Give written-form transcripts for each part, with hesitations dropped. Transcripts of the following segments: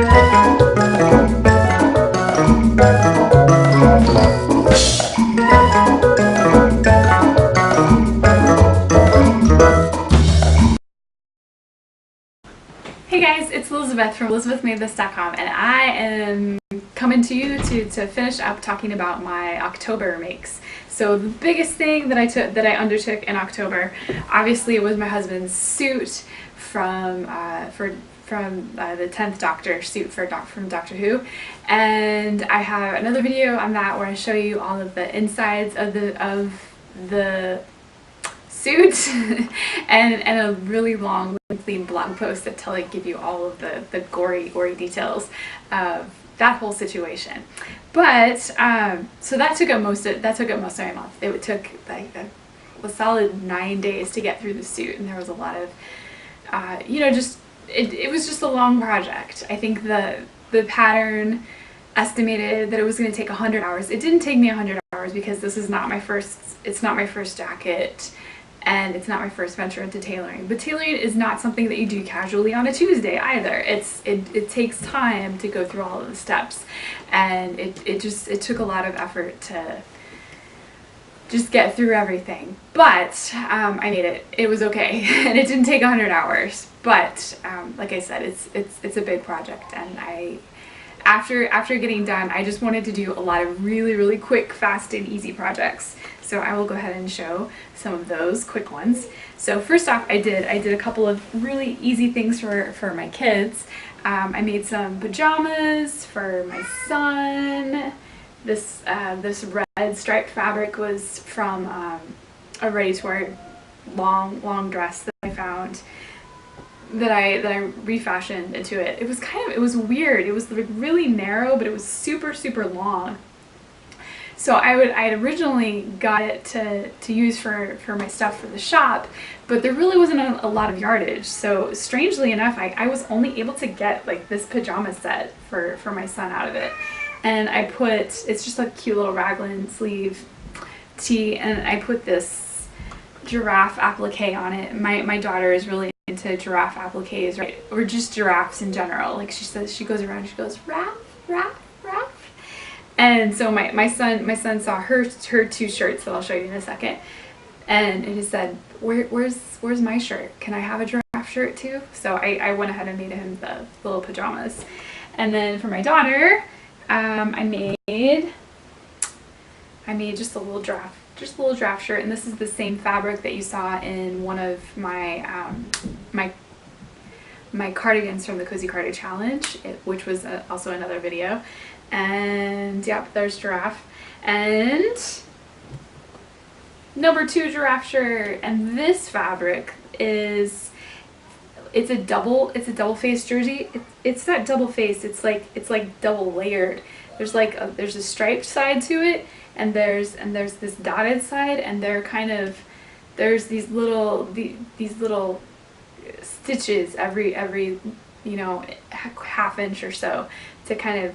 Hey guys, it's Elizabeth from ElizabethMadeThis.com, and I am coming to you to finish up talking about my October makes. So the biggest thing that I undertook in October, obviously, it was my husband's suit from the 10th Doctor suit from Doctor Who, and I have another video on that where I show you all of the insides of the suit and a really long lengthy blog post that give you all of the gory details of that whole situation. But so that took up most of my month. It took like a solid 9 days to get through the suit, and there was a lot of it was just a long project. I think the pattern estimated that it was going to take 100 hours. It didn't take me 100 hours because this is not my first jacket, and it's not my first venture into tailoring. But tailoring is not something that you do casually on a Tuesday either. It takes time to go through all of the steps, and it took a lot of effort to just get through everything. But I made it. It was okay, and it didn't take 100 hours. But like I said, it's a big project, and after getting done, I just wanted to do a lot of really quick, fast, and easy projects. So I will go ahead and show some of those quick ones. So first off, I did a couple of really easy things for my kids. I made some pajamas for my son. This red striped fabric was from a ready-to-wear long dress that I found, that I refashioned into it. It was weird. It was like really narrow, but it was super long. So I had originally got it to use for my stuff for the shop, but there really wasn't a lot of yardage. So strangely enough, I was only able to get like this pajama set for my son out of it. And it's just a cute little raglan sleeve tee, and I put this giraffe applique on it. My daughter is really into giraffe appliques, right? Or just giraffes in general. Like she says, she goes around, she goes, "Raff, raff, raff." And so my son saw her two shirts that I'll show you in a second, and he said, where's my shirt? Can I have a giraffe shirt too? So I went ahead and made him the little pajamas. And then for my daughter, I made just a little draft shirt, and this is the same fabric that you saw in one of my my cardigans from the Cozy Cardi Challenge, which was also another video. And yep, there's giraffe, and number 2 giraffe shirt. And this fabric it's a double face jersey. It's not double face, it's like double layered. There's there's a striped side to it, and there's this dotted side, and there's these little stitches every half inch or so to kind of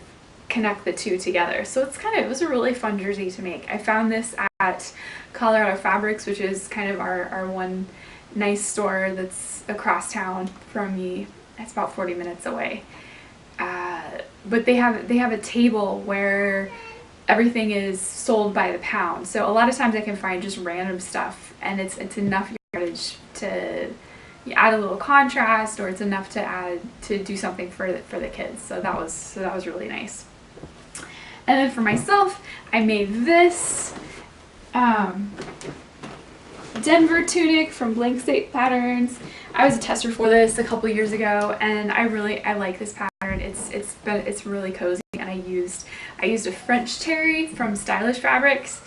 connect the two together. So it was a really fun jersey to make. I found this at Colorado Fabrics, which is kind of our one nice store that's across town from me. It's about 40 minutes away. But they have a table where everything is sold by the pound. So a lot of times I can find just random stuff, and it's enough yardage to add a little contrast, or it's enough to do something for the kids. So that was really nice. And then for myself, I made this Denver tunic from Blank State Patterns. I was a tester for this a couple years ago, and I like this pattern. It's really cozy, and I used a French terry from Stylish Fabrics,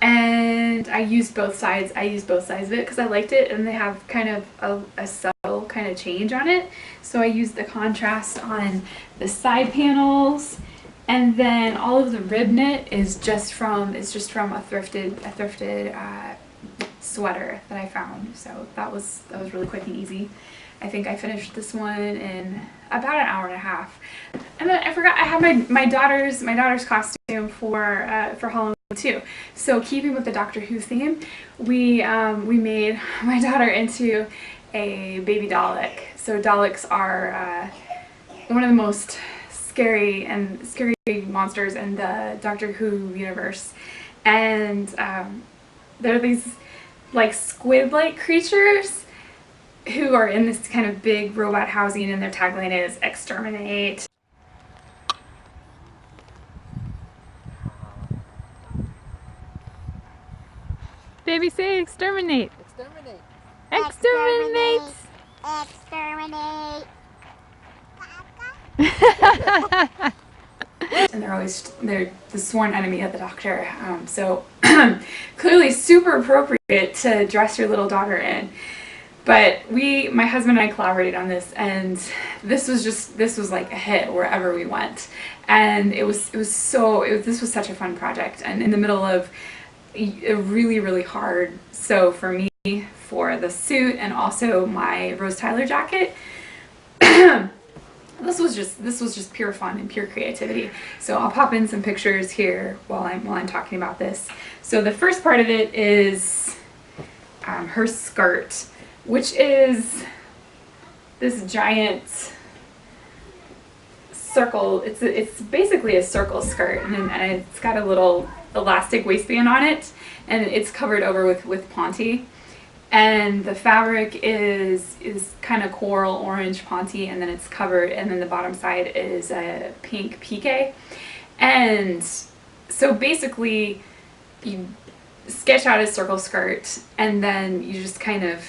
and I used both sides. I used both sides of it because I liked it, and they have kind of a subtle kind of change on it. So I used the contrast on the side panels, and then all of the rib knit is just from a thrifted sweater that I found. So that was really quick and easy. I think I finished this one in about an hour and a half. And then I forgot I have my daughter's costume for Halloween too. So keeping with the Doctor Who theme, we made my daughter into a baby Dalek. So Daleks are one of the most scary monsters in the Doctor Who universe. And there are these like squid-like creatures who are in this kind of big robot housing, and their tagline is exterminate. Baby, say exterminate. Exterminate. Exterminate. Exterminate. And they're the sworn enemy of the Doctor. So clearly super appropriate to dress your little daughter in. But my husband and I collaborated on this, and this was like a hit wherever we went. And this was such a fun project, and in the middle of a really, really hard sew for me for the suit and also my Rose Tyler jacket. This was just pure fun and pure creativity. So I'll pop in some pictures here while I'm talking about this. So the first part of it is her skirt, which is this giant circle. It's basically a circle skirt, and it's got a little elastic waistband on it, and it's covered over with ponte. And the fabric is kind of coral orange ponte, and then it's covered, and then the bottom side is a pink pique. And so basically you sketch out a circle skirt, and then you just kind of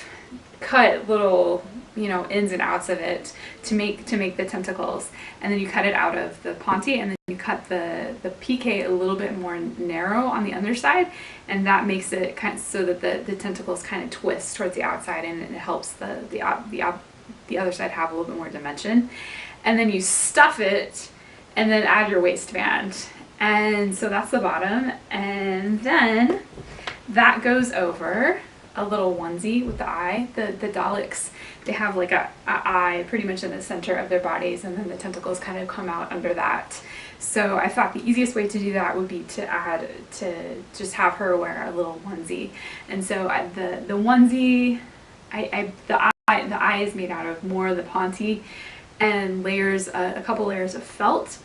cut little, ins and outs of it to make the tentacles, and then you cut it out of the ponte, and then you cut the pique a little bit more narrow on the underside, and that makes it kind of so that the tentacles kind of twist towards the outside, and it helps the other side have a little bit more dimension. And then you stuff it, and then add your waistband, and so that's the bottom, and then that goes over a little onesie with the eye. The Daleks, they have like a eye pretty much in the center of their bodies, and then the tentacles kind of come out under that. So I thought the easiest way to do that would be to just have her wear a little onesie. And so the onesie, the eye is made out of more of the ponte and a couple layers of felt,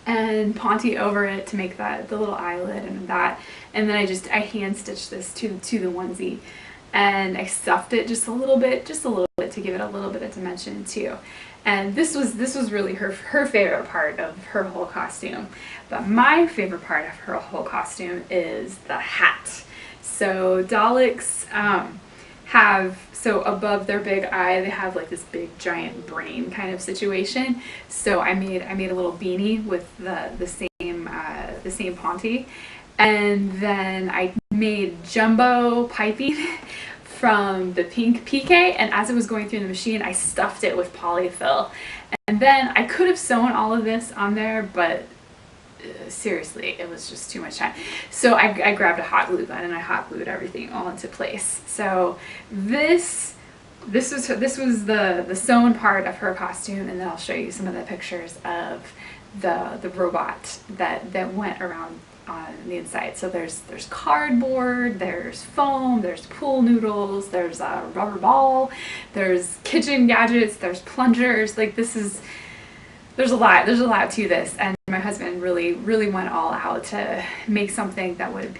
and ponte over it to make the little eyelid and that. And then I hand stitched this to the onesie, and I stuffed it just a little bit to give it a little bit of dimension too. And this was really her favorite part of her whole costume. But my favorite part of her whole costume is the hat. So Daleks so above their big eye, they have like this big giant brain kind of situation. So I made a little beanie with the same ponte, and then I made jumbo piping from the pink pique, and as it was going through the machine, I stuffed it with polyfill. And then I could have sewn all of this on there, but seriously, it was just too much time. So I grabbed a hot glue gun and I hot glued everything all into place. So this was the sewn part of her costume, and then I'll show you some of the pictures of the robot that went around on the inside. So there's cardboard, there's foam, there's pool noodles, there's a rubber ball, there's kitchen gadgets, there's plungers. Like there's a lot to this, and my husband really went all out to make something that would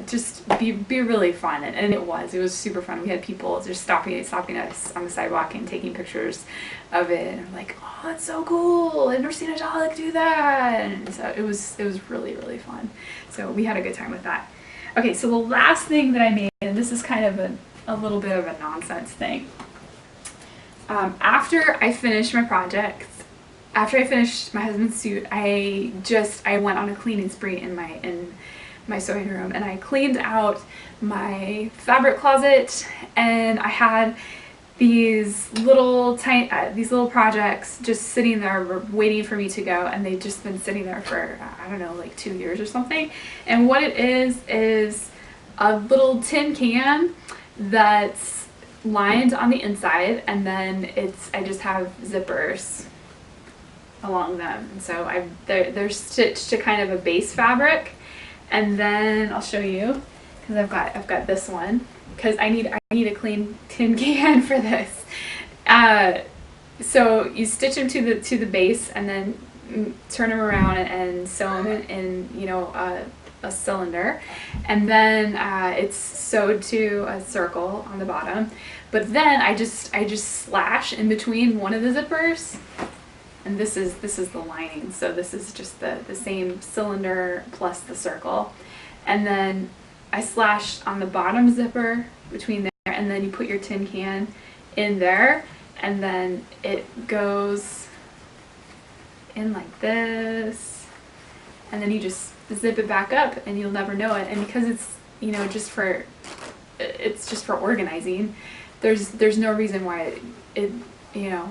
just be really fun, and it was super fun. We had people just stopping us on the sidewalk and taking pictures of it, and I'm like, oh, that's so cool, I've never seen a Dalek do that. And so it was really fun. So we had a good time with that. Okay, so the last thing that I made, and this is kind of a little bit of a nonsense thing. After I finished my project, after I finished my husband's suit, I went on a cleaning spree in my sewing room, and I cleaned out my fabric closet, and I had these little projects just sitting there waiting for me to go, and they've just been sitting there for I don't know, like 2 years or something. And what it is a little tin can that's lined on the inside, and then I just have zippers along them, and so they're stitched to kind of a base fabric. And then I'll show you, because I've got this one, because I need a clean tin can for this. so you stitch them to the base and then turn them around and sew them in you know, a cylinder, and then it's sewed to a circle on the bottom. But then I just slash in between one of the zippers, and this is the lining. So this is just the same cylinder plus the circle, and then I slash on the bottom zipper between there, and then you put your tin can in there, and then it goes in like this, and then you just zip it back up and you'll never know it. And because it's, you know, it's just for organizing, there's no reason why it you know,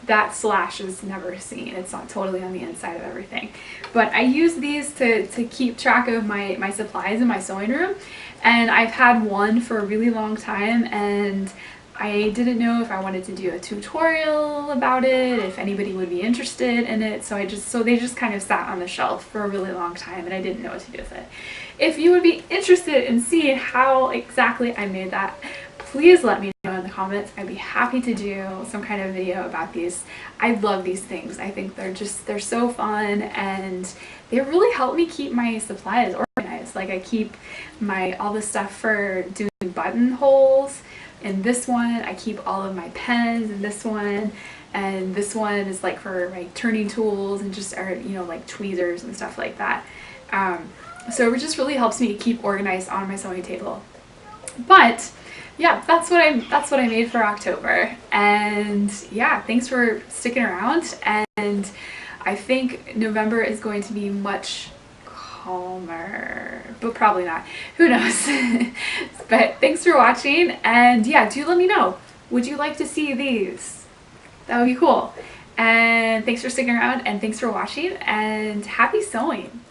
that slash is never seen. It's not totally on the inside of everything. But I use these to keep track of my supplies in my sewing room, and I've had one for a really long time, and I didn't know if I wanted to do a tutorial about it, if anybody would be interested in it, so they just kind of sat on the shelf for a really long time, and I didn't know what to do with it. If you would be interested in seeing how exactly I made that, please let me know in the comments. I'd be happy to do some kind of video about these. I love these things. I think they're so fun, and they really help me keep my supplies organized. Like, I keep all the stuff for doing buttonholes in this one. I keep all of my pens in this one, and this one is like for my turning tools and just, or, you know, like tweezers and stuff like that. So it just really helps me keep organized on my sewing table. But yeah, that's what I made for October. And yeah, thanks for sticking around, and I think November is going to be much calmer, but probably not. Who knows? But thanks for watching, and yeah, do let me know. Would you like to see these? That would be cool. And thanks for sticking around, and thanks for watching, and happy sewing!